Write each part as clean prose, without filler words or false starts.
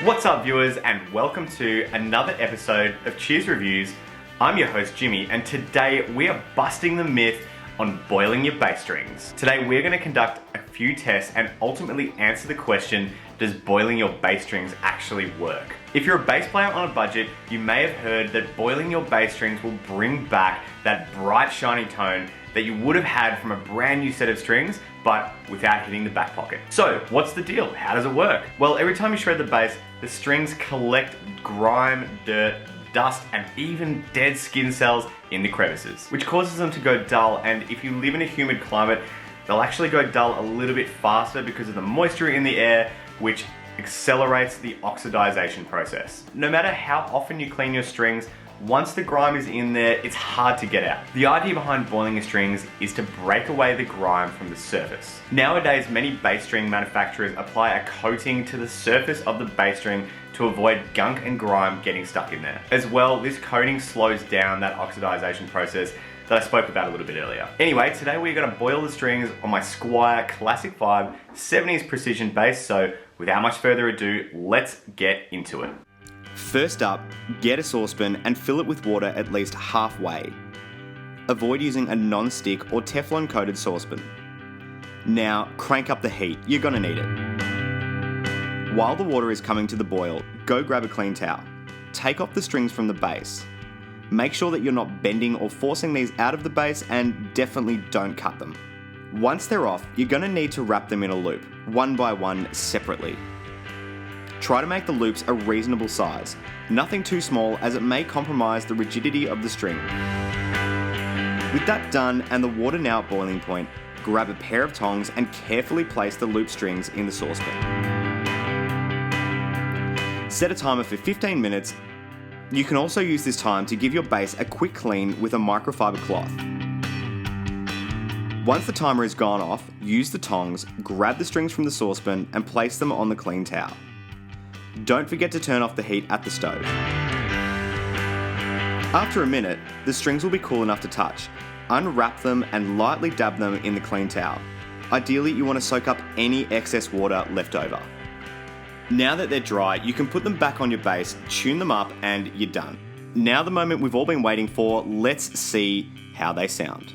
What's up, viewers, and welcome to another episode of Cheers Reviews. I'm your host, Jimmy, and today we are busting the myth on boiling your bass strings. Today we're going to conduct a few tests and ultimately answer the question, does boiling your bass strings actually work? If you're a bass player on a budget, you may have heard that boiling your bass strings will bring back that bright, shiny tone that you would have had from a brand new set of strings, but without hitting the back pocket. So what's the deal? How does it work? Well, every time you shred the bass, the strings collect grime, dirt, dust, and even dead skin cells in the crevices, which causes them to go dull. And if you live in a humid climate, they'll actually go dull a little bit faster because of the moisture in the air, which accelerates the oxidization process. No matter how often you clean your strings, once the grime is in there, it's hard to get out. The idea behind boiling your strings is to break away the grime from the surface. Nowadays, many bass string manufacturers apply a coating to the surface of the bass string to avoid gunk and grime getting stuck in there. As well, this coating slows down that oxidization process that I spoke about a little bit earlier. Anyway, today we're gonna boil the strings on my Squier Classic Vibe 70s precision bass, so without much further ado, let's get into it. First up, get a saucepan and fill it with water at least halfway. Avoid using a non-stick or Teflon coated saucepan. Now, crank up the heat, you're gonna need it. While the water is coming to the boil, go grab a clean towel. Take off the strings from the bass. Make sure that you're not bending or forcing these out of the bass, and definitely don't cut them. Once they're off, you're gonna need to wrap them in a loop, one by one separately. Try to make the loops a reasonable size, nothing too small as it may compromise the rigidity of the string. With that done and the water now at boiling point, grab a pair of tongs and carefully place the loop strings in the saucepan. Set a timer for 15 minutes. You can also use this time to give your bass a quick clean with a microfiber cloth. Once the timer has gone off, use the tongs, grab the strings from the saucepan and place them on the clean towel. Don't forget to turn off the heat at the stove. After a minute, the strings will be cool enough to touch. Unwrap them and lightly dab them in the clean towel. Ideally, you want to soak up any excess water left over. Now that they're dry, you can put them back on your bass, tune them up, and you're done. Now the moment we've all been waiting for, let's see how they sound.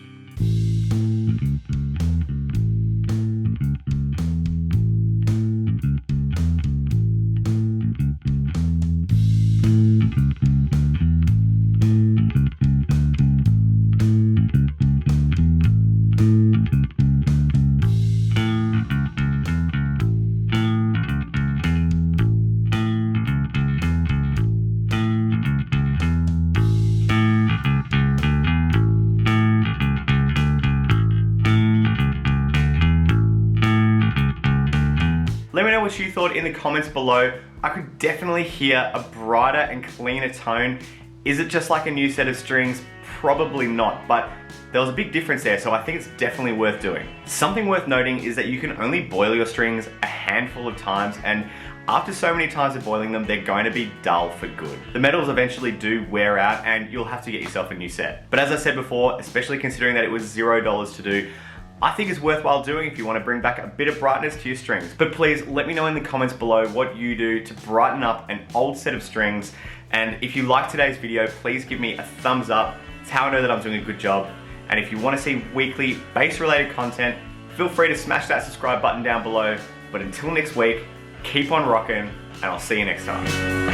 Let me know what you thought in the comments below. I could definitely hear a brighter and cleaner tone. Is it just like a new set of strings? Probably not, but there was a big difference there, so I think it's definitely worth doing. Something worth noting is that you can only boil your strings a handful of times, and after so many times of boiling them, they're going to be dull for good. The metals eventually do wear out and you'll have to get yourself a new set. But as I said before, especially considering that it was $0 to do, I think it's worthwhile doing if you want to bring back a bit of brightness to your strings. But please let me know in the comments below what you do to brighten up an old set of strings. And if you like today's video, please give me a thumbs up. It's how I know that I'm doing a good job. And if you want to see weekly bass related content, feel free to smash that subscribe button down below. But until next week, keep on rocking, and I'll see you next time.